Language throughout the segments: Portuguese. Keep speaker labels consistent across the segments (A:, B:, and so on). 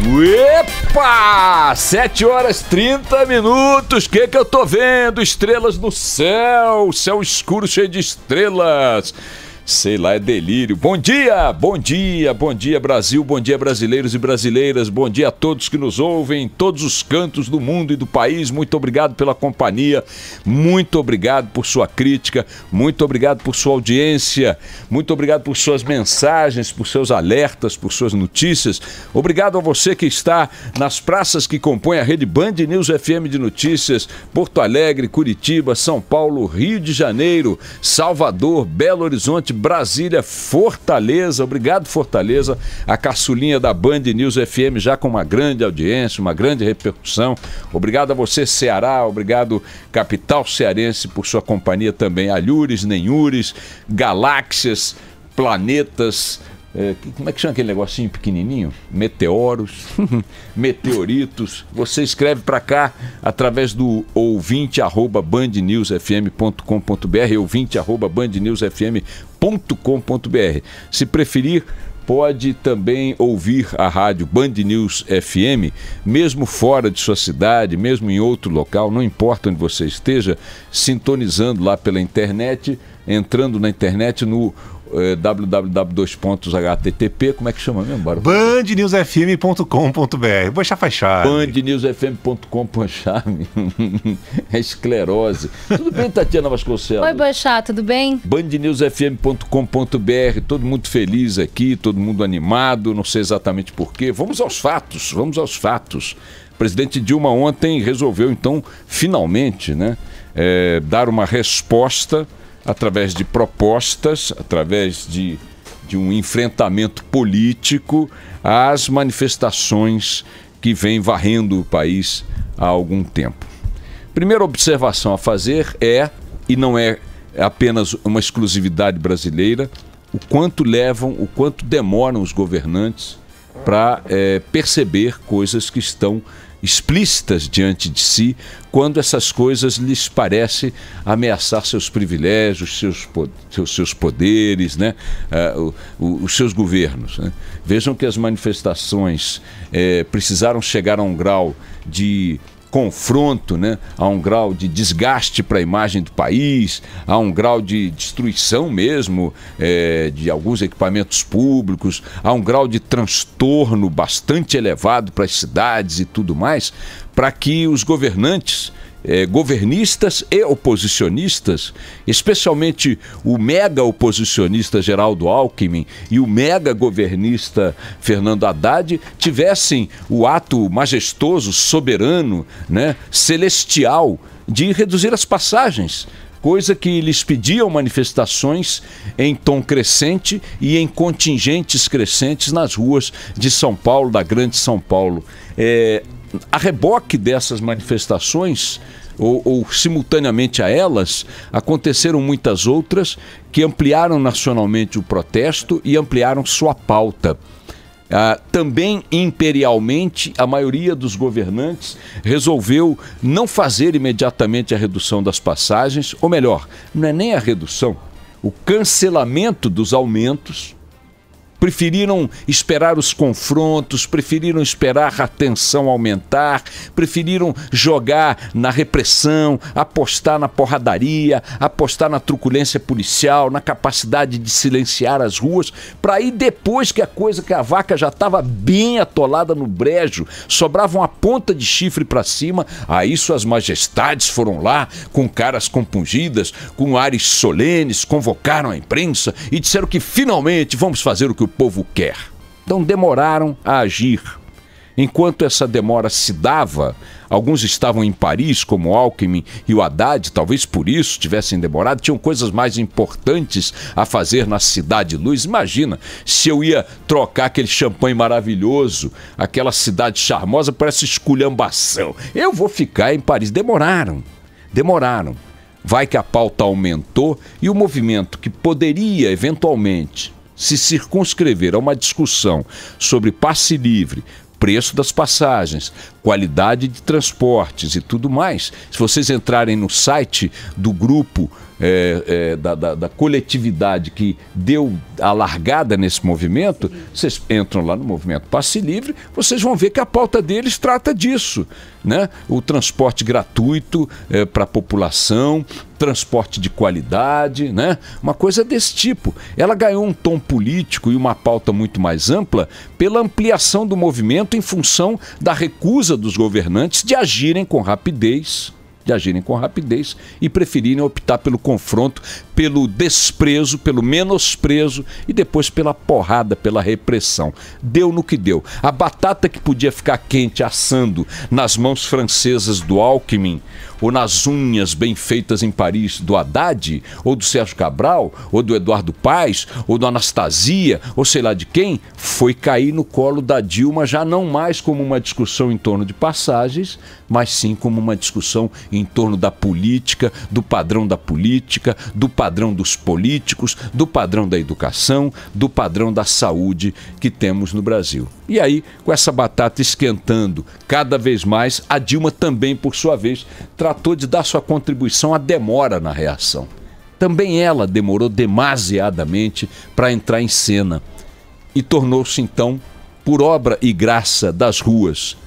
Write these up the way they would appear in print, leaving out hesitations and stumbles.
A: Epa! 7 horas 30 minutos. O que eu tô vendo? Estrelas no céu. Céu escuro cheio de estrelas. Sei lá, é delírio. Bom dia, bom dia, bom dia Brasil, bom dia brasileiros e brasileiras, bom dia a todos que nos ouvem em todos os cantos do mundo e do país. Muito obrigado pela companhia, muito obrigado por sua crítica, muito obrigado por sua audiência, muito obrigado por suas mensagens, por seus alertas, por suas notícias. Obrigado a você que está nas praças que compõem a rede Band News FM de notícias, Porto Alegre, Curitiba, São Paulo, Rio de Janeiro, Salvador, Belo Horizonte, Brasília, Fortaleza. Obrigado, Fortaleza, a caçulinha da Band News FM, já com uma grande audiência, uma grande repercussão. Obrigado a você, Ceará, obrigado, capital cearense, por sua companhia também. Alhures, Nenhures, galáxias, planetas, como é que chama aquele negocinho pequenininho? Meteoros, meteoritos. Você escreve para cá através do ouvinte@bandnewsfm.com.br, ouvinte@bandnewsfm.com.br. Se preferir, pode também ouvir a rádio Band News FM, mesmo fora de sua cidade, mesmo em outro local, não importa onde você esteja, sintonizando lá pela internet, entrando na internet no www.http, como é que chama mesmo, Barão?
B: bandnewsfm.com.br. Boixá faz charme.
A: bandnewsfm.com.br. É esclerose. Tudo bem, Tatiana Vasconcelos?
C: Oi, Boixá, tudo bem?
A: bandnewsfm.com.br. Todo mundo feliz aqui, todo mundo animado, não sei exatamente porquê. Vamos aos fatos, vamos aos fatos. O presidente Dilma ontem resolveu, então, finalmente, né, dar uma resposta através de propostas, através de um enfrentamento político às manifestações que vêm varrendo o país há algum tempo. Primeira observação a fazer e não é apenas uma exclusividade brasileira, o quanto demoram os governantes para perceber coisas que estão explícitas diante de si, quando essas coisas lhes parecem ameaçar seus privilégios, seus poderes, né? Os seus governos, né? Vejam que as manifestações precisaram chegar a um grau de confronto, né? A um grau de desgaste para a imagem do país, a um grau de destruição mesmo de alguns equipamentos públicos, a um grau de transtorno bastante elevado para as cidades e tudo mais, para que os governantes, governistas e oposicionistas, especialmente o mega oposicionista Geraldo Alckmin e o mega governista Fernando Haddad, tivessem o ato majestoso, soberano, né, celestial de reduzir as passagens, coisa que lhes pediam manifestações em tom crescente e em contingentes crescentes nas ruas de São Paulo, da grande São Paulo. A reboque dessas manifestações, ou simultaneamente a elas, aconteceram muitas outras que ampliaram nacionalmente o protesto e ampliaram sua pauta. Também imperialmente, a maioria dos governantes resolveu não fazer imediatamente a redução das passagens, ou melhor, não é nem a redução, o cancelamento dos aumentos. Preferiram esperar os confrontos, preferiram esperar a tensão aumentar, preferiram jogar na repressão, apostar na porradaria, apostar na truculência policial, na capacidade de silenciar as ruas, para aí depois que a vaca já estava bem atolada no brejo, sobrava uma ponta de chifre para cima, aí suas majestades foram lá com caras compungidas, com ares solenes, convocaram a imprensa e disseram que finalmente vamos fazer o que o povo quer. Então demoraram a agir. Enquanto essa demora se dava, alguns estavam em Paris, como Alckmin e o Haddad, talvez por isso tivessem demorado, tinham coisas mais importantes a fazer na Cidade Luz. Imagina se eu ia trocar aquele champanhe maravilhoso, aquela cidade charmosa, por essa esculhambação. Eu vou ficar em Paris. Demoraram. Vai que a pauta aumentou e o movimento que poderia eventualmente se circunscrever a uma discussão sobre passe livre, preço das passagens, qualidade de transportes e tudo mais. Se vocês entrarem no site do grupo da coletividade que deu a largada nesse movimento, vocês entram lá no movimento Passe Livre, vocês vão ver que a pauta deles trata disso, né? O transporte gratuito para a população, transporte de qualidade, né? Uma coisa desse tipo. Ela ganhou um tom político e uma pauta muito mais ampla pela ampliação do movimento em função da recusa dos governantes de agirem com rapidez e preferirem optar pelo confronto, pelo desprezo, pelo menosprezo e depois pela porrada, pela repressão. Deu no que deu. A batata que podia ficar quente assando nas mãos francesas do Alckmin ou nas unhas bem feitas em Paris do Haddad, ou do Sérgio Cabral, ou do Eduardo Paes, ou do Anastasia, ou sei lá de quem, foi cair no colo da Dilma, já não mais como uma discussão em torno de passagens, mas sim como uma discussão em torno da política, do padrão da política, do padrão dos políticos, do padrão da educação, do padrão da saúde que temos no Brasil. E aí, com essa batata esquentando cada vez mais, a Dilma também, por sua vez, tratou de dar sua contribuição à demora na reação. Também ela demorou demasiadamente para entrar em cena e tornou-se então, por obra e graça das ruas,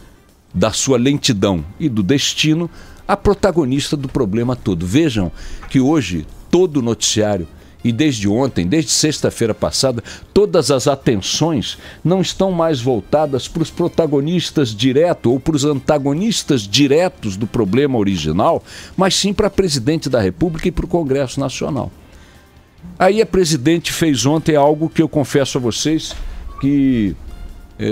A: da sua lentidão e do destino, a protagonista do problema todo. Vejam que hoje todo o noticiário, e desde ontem, desde sexta-feira passada, todas as atenções não estão mais voltadas para os protagonistas diretos ou para os antagonistas diretos do problema original, mas sim para a presidente da República e para o Congresso Nacional. Aí a presidente fez ontem algo que eu confesso a vocês que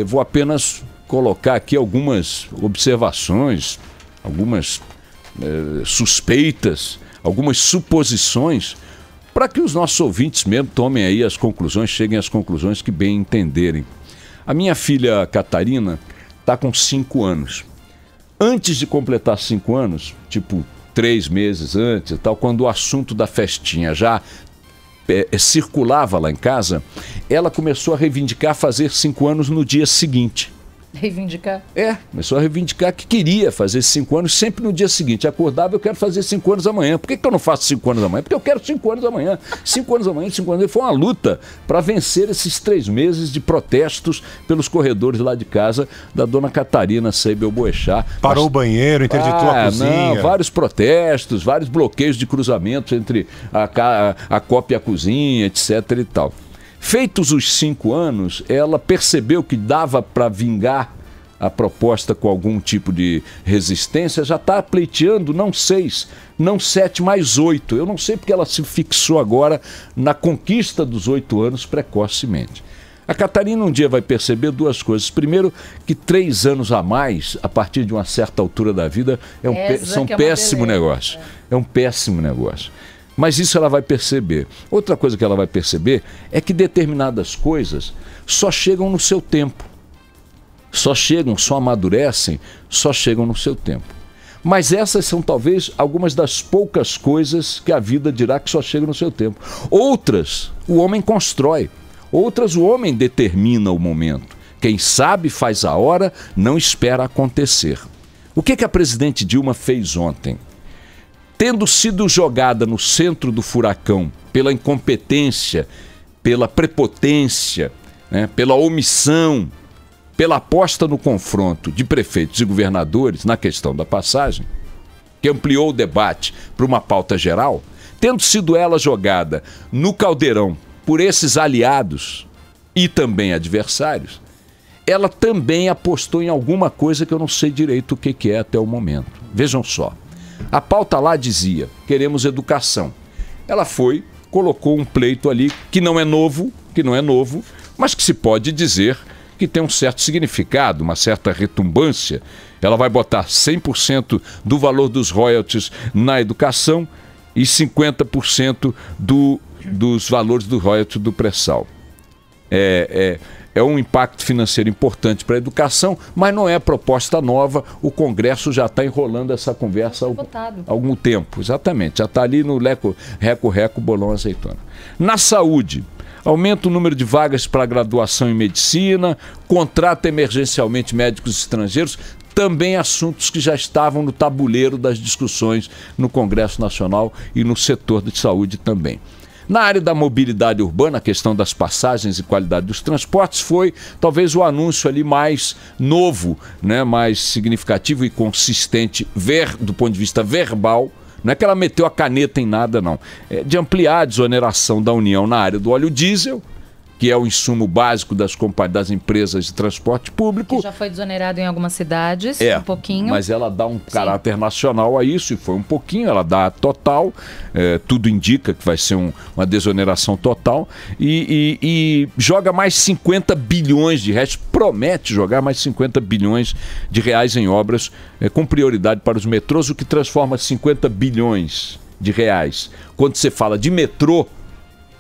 A: vou apenas colocar aqui algumas observações, algumas suspeitas, algumas suposições, para que os nossos ouvintes mesmo tomem aí as conclusões, cheguem às conclusões que bem entenderem. A minha filha Catarina está com 5 anos. Antes de completar 5 anos, tipo 3 meses antes e tal, quando o assunto da festinha já circulava lá em casa, ela começou a reivindicar fazer 5 anos no dia seguinte.
B: Reivindicar?
A: Começou a reivindicar que queria fazer 5 anos sempre no dia seguinte. Acordava, eu quero fazer 5 anos amanhã. Por que eu não faço 5 anos amanhã? Porque eu quero 5 anos amanhã. 5 anos amanhã, 5 anos. Foi uma luta para vencer esses 3 meses de protestos pelos corredores lá de casa da dona Catarina Seibel Boechat.
C: Parou o banheiro, interditou a cozinha.
A: Não, vários protestos, vários bloqueios de cruzamentos entre a copa e a cozinha, etc. e tal. Feitos os 5 anos, ela percebeu que dava para vingar a proposta com algum tipo de resistência, já está pleiteando não 6, não 7, mas 8. Eu não sei porque ela se fixou agora na conquista dos 8 anos precocemente. A Catarina um dia vai perceber 2 coisas. Primeiro, que 3 anos a mais, a partir de uma certa altura da vida, são um péssimo negócio. É um péssimo negócio. Mas isso ela vai perceber. Outra coisa que ela vai perceber é que determinadas coisas só chegam no seu tempo. Só amadurecem, só chegam no seu tempo. Mas essas são talvez algumas das poucas coisas que a vida dirá que só chegam no seu tempo. Outras, o homem constrói. Outras, o homem determina o momento. Quem sabe faz a hora, não espera acontecer. O que a presidente Dilma fez ontem? Tendo sido jogada no centro do furacão pela incompetência, pela prepotência, né, pela omissão, pela aposta no confronto de prefeitos e governadores na questão da passagem, que ampliou o debate para uma pauta geral, tendo sido ela jogada no caldeirão por esses aliados e também adversários, ela também apostou em alguma coisa que eu não sei direito o que é até o momento. Vejam só. A pauta lá dizia, queremos educação. Ela foi, colocou um pleito ali que não é novo, mas que se pode dizer que tem um certo significado, uma certa retumbância. Ela vai botar 100% do valor dos royalties na educação e 50% dos valores do royalties do pré-sal. É um impacto financeiro importante para a educação, mas não é proposta nova. O Congresso já está enrolando essa conversa há algum tempo. Exatamente, já está ali no reco-reco, bolão azeitona. Na saúde, aumenta o número de vagas para graduação em medicina, contrata emergencialmente médicos estrangeiros, também assuntos que já estavam no tabuleiro das discussões no Congresso Nacional e no setor de saúde também. Na área da mobilidade urbana, a questão das passagens e qualidade dos transportes foi talvez o anúncio ali mais novo, né, mais significativo e consistente do ponto de vista verbal. Não é que ela meteu a caneta em nada, não. É de ampliar a desoneração da União na área do óleo diesel, que é o insumo básico das empresas de transporte público. Que
B: já foi desonerado em algumas cidades, um pouquinho.
A: Mas ela dá um caráter nacional a isso, e foi um pouquinho, ela dá total, tudo indica que vai ser uma desoneração total, e joga mais 50 bilhões de reais, promete jogar mais 50 bilhões de reais em obras com prioridade para os metrôs, o que transforma 50 bilhões de reais. Quando você fala de metrô,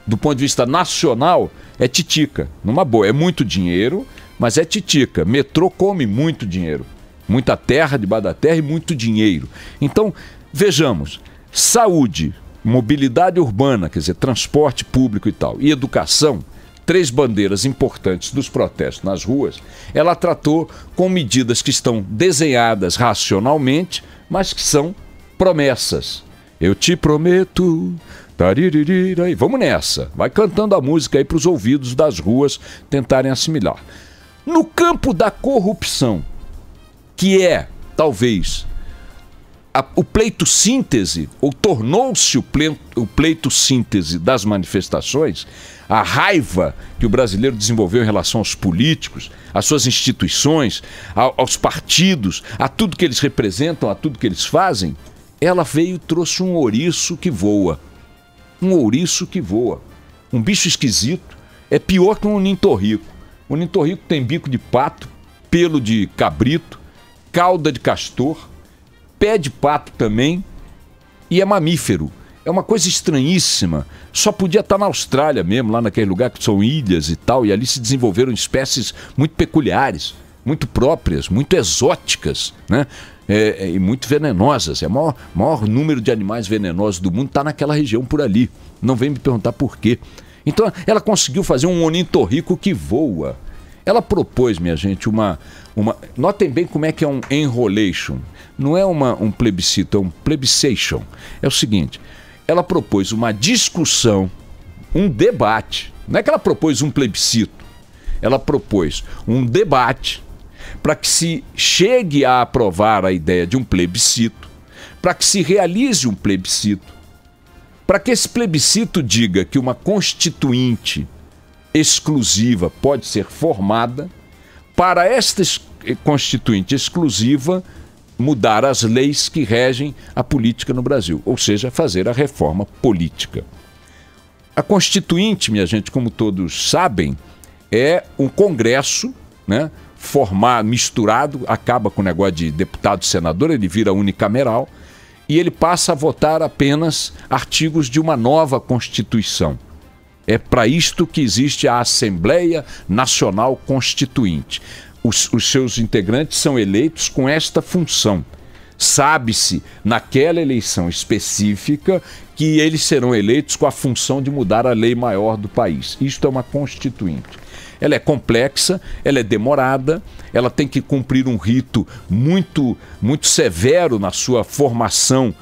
A: do ponto de vista nacional, é titica, numa boa, é muito dinheiro, mas é titica. Metrô come muito dinheiro, muita terra debaixo da terra e muito dinheiro. Então, vejamos, saúde, mobilidade urbana, quer dizer, transporte público e tal, e educação, 3 bandeiras importantes dos protestos nas ruas, ela tratou com medidas que estão desenhadas racionalmente, mas que são promessas. Eu te prometo... Vamos nessa, vai cantando a música aí para os ouvidos das ruas tentarem assimilar. No campo da corrupção, que é, talvez, o pleito síntese, ou tornou-se o pleito síntese das manifestações, a raiva que o brasileiro desenvolveu em relação aos políticos, às suas instituições, aos partidos, a tudo que eles representam, a tudo que eles fazem, ela veio e trouxe um ouriço que voa. Um ouriço que voa. Um bicho esquisito. É pior que um ornitorrinco. O ornitorrinco tem bico de pato, pelo de cabrito, cauda de castor, pé de pato também, e é mamífero. É uma coisa estranhíssima. Só podia estar na Austrália mesmo, lá naquele lugar que são ilhas e tal, e ali se desenvolveram espécies muito peculiares, muito próprias, muito exóticas, né? E muito venenosas. O maior número de animais venenosos do mundo está naquela região por ali. Não vem me perguntar por quê. Então, ela conseguiu fazer um ornitorrinco que voa. Ela propôs, minha gente, notem bem como é que é um enrolation. Não é um plebiscito, é um plebiscation. É o seguinte, ela propôs uma discussão, um debate. Não é que ela propôs um plebiscito. Ela propôs um debate para que se chegue a aprovar a ideia de um plebiscito, para que se realize um plebiscito, para que esse plebiscito diga que uma constituinte exclusiva pode ser formada, para esta constituinte exclusiva mudar as leis que regem a política no Brasil, ou seja, fazer a reforma política. A constituinte, minha gente, como todos sabem, é um congresso, né? Formar, misturado, acaba com o negócio de deputado e senador, ele vira unicameral e ele passa a votar apenas artigos de uma nova Constituição. É para isto que existe a Assembleia Nacional Constituinte. Os seus integrantes são eleitos com esta função. Sabe-se, naquela eleição específica, que eles serão eleitos com a função de mudar a lei maior do país. Isto é uma Constituinte. Ela é complexa, ela é demorada, ela tem que cumprir um rito muito, muito severo na sua formação,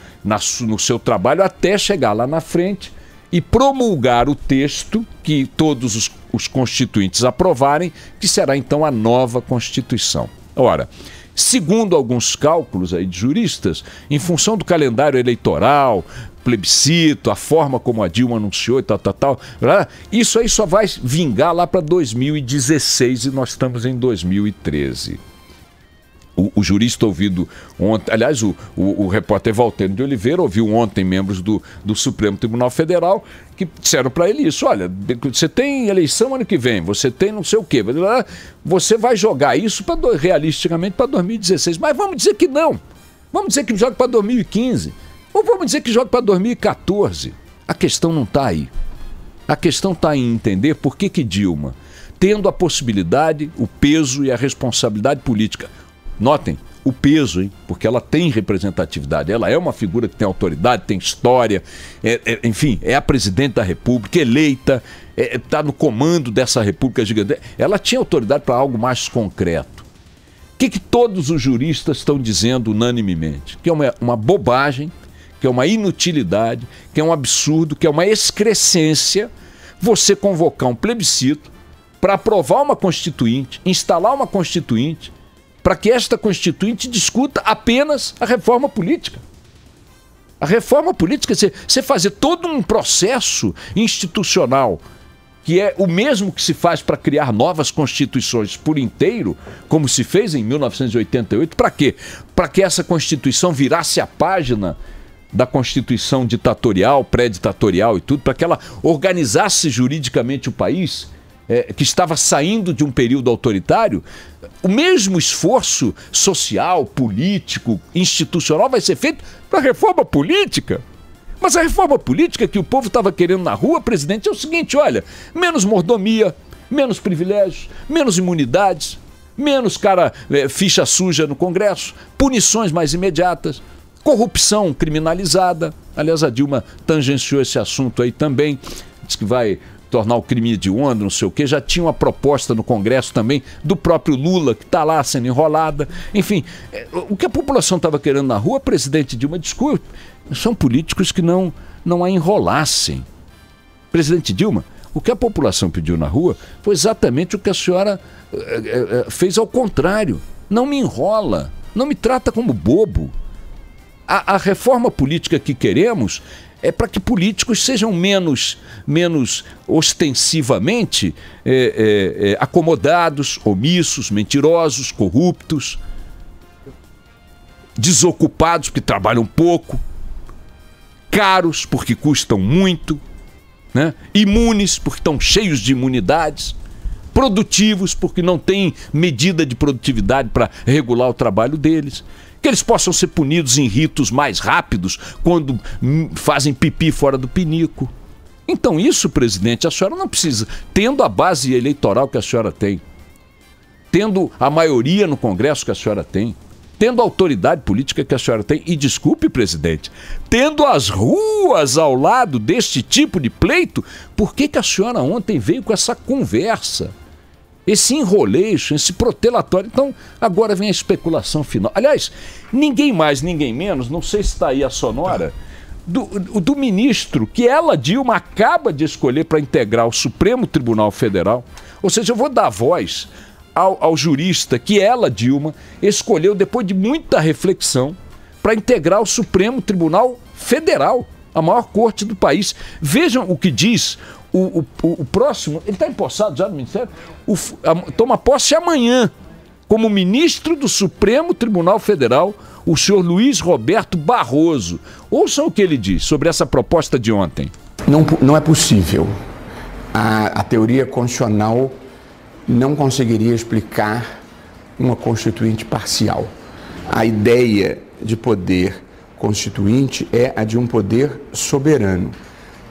A: no seu trabalho, até chegar lá na frente e promulgar o texto que todos os constituintes aprovarem, que será então a nova Constituição. Ora, segundo alguns cálculos aí de juristas, em função do calendário eleitoral, plebiscito, a forma como a Dilma anunciou e tal, isso aí só vai vingar lá para 2016 e nós estamos em 2013. O jurista ouvido ontem, aliás, o repórter Valtênio de Oliveira ouviu ontem membros do Supremo Tribunal Federal que disseram para ele isso: olha, você tem eleição ano que vem, você tem não sei o quê, você vai jogar isso realisticamente para 2016, mas vamos dizer que não, vamos dizer que joga para 2015, ou vamos dizer que joga para 2014. A questão não está aí. A questão está em entender por que Dilma, tendo a possibilidade, o peso e a responsabilidade política, notem, o peso, hein? Porque ela tem representatividade, ela é uma figura que tem autoridade, tem história, enfim, é a presidente da República, eleita, está no comando dessa República gigante. Ela tinha autoridade para algo mais concreto. O que todos os juristas estão dizendo unanimemente? Que é uma bobagem, que é uma inutilidade, que é um absurdo, que é uma excrescência você convocar um plebiscito para aprovar uma constituinte, instalar uma constituinte, para que esta constituinte discuta apenas a reforma política. A reforma política, você fazer todo um processo institucional, que é o mesmo que se faz para criar novas constituições por inteiro, como se fez em 1988, para quê? Para que essa Constituição virasse a página da Constituição ditatorial, pré-ditatorial e tudo, para que ela organizasse juridicamente o país, que estava saindo de um período autoritário. O mesmo esforço social, político, institucional vai ser feito para a reforma política. Mas a reforma política que o povo estava querendo na rua, presidente, é o seguinte, olha, menos mordomia, menos privilégios, menos imunidades, menos ficha suja no Congresso, punições mais imediatas, corrupção criminalizada. Aliás, a Dilma tangenciou esse assunto aí também, diz que vai tornar o crime hediondo, não sei o quê. Já tinha uma proposta no Congresso também do próprio Lula, que está lá sendo enrolada. Enfim, o que a população estava querendo na rua, presidente Dilma, desculpe, são políticos que não a enrolassem. Presidente Dilma, o que a população pediu na rua foi exatamente o que a senhora fez ao contrário. Não me enrola, não me trata como bobo. A reforma política que queremos é para que políticos sejam menos ostensivamente acomodados, omissos, mentirosos, corruptos, desocupados porque trabalham pouco, caros porque custam muito, né? Imunes porque estão cheios de imunidades, produtivos porque não têm medida de produtividade para regular o trabalho deles, que eles possam ser punidos em ritos mais rápidos quando fazem pipi fora do pinico. Então isso, presidente, a senhora não precisa, tendo a base eleitoral que a senhora tem, tendo a maioria no Congresso que a senhora tem, tendo a autoridade política que a senhora tem, e desculpe, presidente, tendo as ruas ao lado deste tipo de pleito, por que a senhora ontem veio com essa conversa? Esse enroleixo, esse protelatório. Então, agora vem a especulação final. Aliás, ninguém mais, ninguém menos, não sei se está aí a sonora, do ministro que ela, Dilma, acaba de escolher para integrar o Supremo Tribunal Federal. Ou seja, eu vou dar voz ao jurista que ela, Dilma, escolheu depois de muita reflexão para integrar o Supremo Tribunal Federal, a maior corte do país. Vejam o que diz o próximo, ele está empossado já no Ministério, toma posse amanhã como ministro do Supremo Tribunal Federal, o senhor Luiz Roberto Barroso. Ouçam o que ele diz sobre essa proposta de ontem.
D: Não é possível. A teoria constitucional não conseguiria explicar uma constituinte parcial. A ideia de poder constituinte é a de um poder soberano.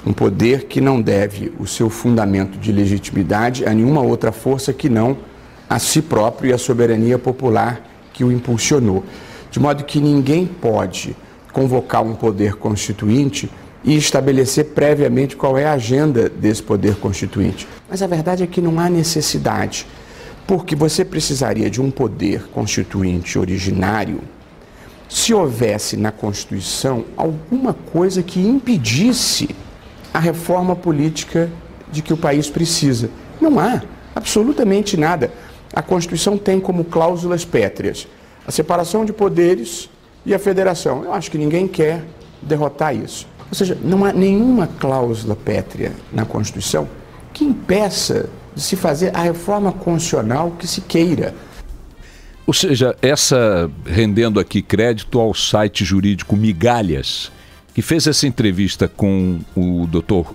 D: Um poder que não deve o seu fundamento de legitimidade a nenhuma outra força que não a si próprio e a soberania popular que o impulsionou. De modo que ninguém pode convocar um poder constituinte e estabelecer previamente qual é a agenda desse poder constituinte. Mas a verdade é que não há necessidade, porque você precisaria de um poder constituinte originário se houvesse na Constituição alguma coisa que impedisse a reforma política de que o país precisa. Não há absolutamente nada. A Constituição tem como cláusulas pétreas a separação de poderes e a federação. Eu acho que ninguém quer derrotar isso. Ou seja, não há nenhuma cláusula pétrea na Constituição que impeça de se fazer a reforma constitucional que se queira.
A: Ou seja, rendendo aqui crédito ao site jurídico Migalhas, que fez essa entrevista com o Dr.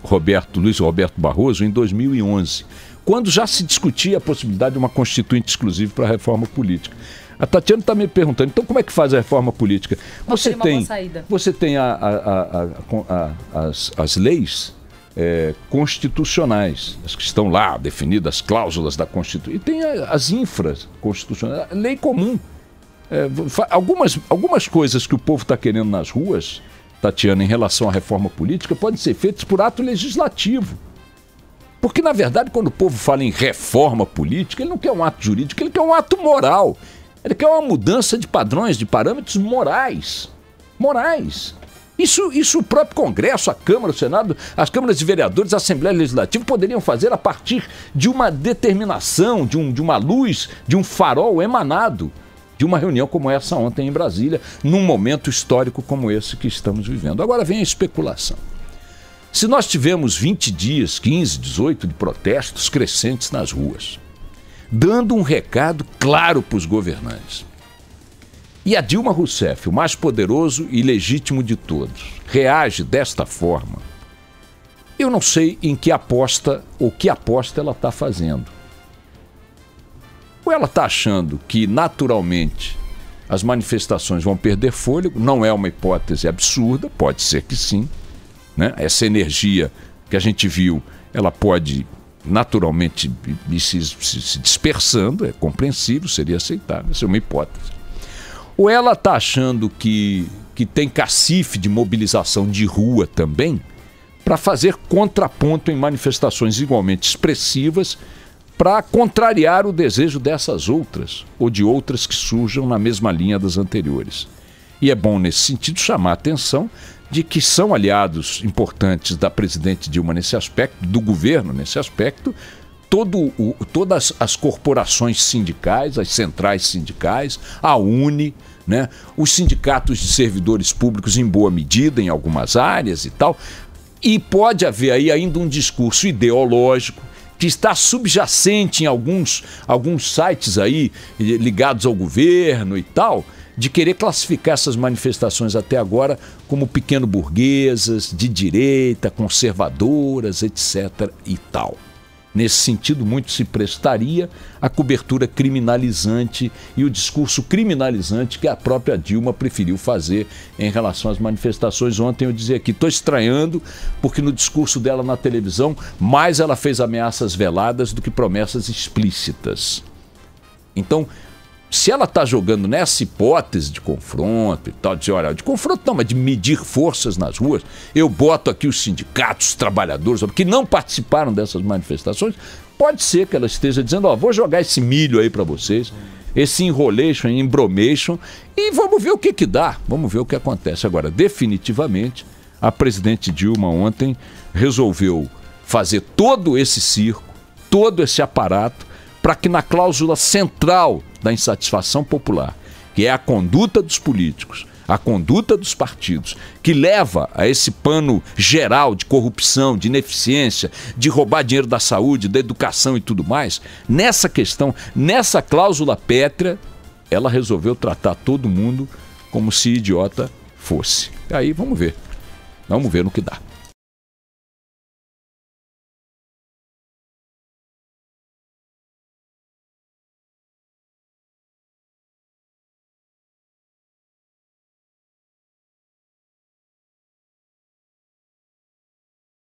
A: Luiz Roberto Barroso em 2011, quando já se discutia a possibilidade de uma constituinte exclusiva para a reforma política. A Tatiana está me perguntando, então como é que faz a reforma política? Você tem as leis constitucionais, as que estão lá definidas, as cláusulas da Constituição, e tem as infras constitucionais, a lei comum. algumas coisas que o povo está querendo nas ruas, Tatiana, em relação à reforma política, podem ser feitas por ato legislativo. Porque, na verdade, quando o povo fala em reforma política, ele não quer um ato jurídico, ele quer um ato moral. Ele quer uma mudança de padrões, de parâmetros morais. Morais. Isso o próprio Congresso, a Câmara, o Senado, as câmaras de vereadores, a Assembleia Legislativa poderiam fazer a partir de uma determinação, de uma luz, de um farol emanado de uma reunião como essa ontem em Brasília, num momento histórico como esse que estamos vivendo. Agora vem a especulação. Se nós tivemos 20 dias, 15, 18 de protestos crescentes nas ruas, dando um recado claro para os governantes, e a Dilma Rousseff, o mais poderoso e legítimo de todos, reage desta forma, eu não sei em que aposta ou que aposta ela está fazendo. Ou ela está achando que, naturalmente, as manifestações vão perder fôlego, não é uma hipótese absurda, pode ser que sim, né? Essa energia que a gente viu, ela pode naturalmente ir se dispersando, é compreensível, seria aceitável, essa é uma hipótese. Ou ela está achando que tem cacife de mobilização de rua também, para fazer contraponto em manifestações igualmente expressivas, para contrariar o desejo dessas outras, ou de outras que surjam na mesma linha das anteriores. E é bom, nesse sentido, chamar a atenção de que são aliados importantes da presidente Dilma nesse aspecto, do governo nesse aspecto, todas as corporações sindicais, as centrais sindicais, a UNE, né, os sindicatos de servidores públicos em boa medida, em algumas áreas e tal, e pode haver aí ainda um discurso ideológico que está subjacente em alguns sites aí ligados ao governo e tal, de querer classificar essas manifestações até agora como pequeno-burguesas, de direita, conservadoras, etc. e tal. Nesse sentido, muito se prestaria a cobertura criminalizante e o discurso criminalizante que a própria Dilma preferiu fazer em relação às manifestações. Ontem eu dizia aqui, estou estranhando, porque no discurso dela na televisão, mais ela fez ameaças veladas do que promessas explícitas. Então, se ela está jogando nessa hipótese de confronto e tal, de dizer, olha, de confronto não, mas de medir forças nas ruas, eu boto aqui os sindicatos, os trabalhadores, que não participaram dessas manifestações, pode ser que ela esteja dizendo, ó, vou jogar esse milho aí para vocês, esse enrolation, embromation, e vamos ver o que dá, vamos ver o que acontece. Agora, definitivamente, a presidente Dilma ontem resolveu fazer todo esse circo, todo esse aparato, para que na cláusula central da insatisfação popular, que é a conduta dos políticos, a conduta dos partidos, que leva a esse pano geral de corrupção, de ineficiência, de roubar dinheiro da saúde, da educação e tudo mais, nessa questão, nessa cláusula pétrea, ela resolveu tratar todo mundo como se idiota fosse. Aí vamos ver no que dá.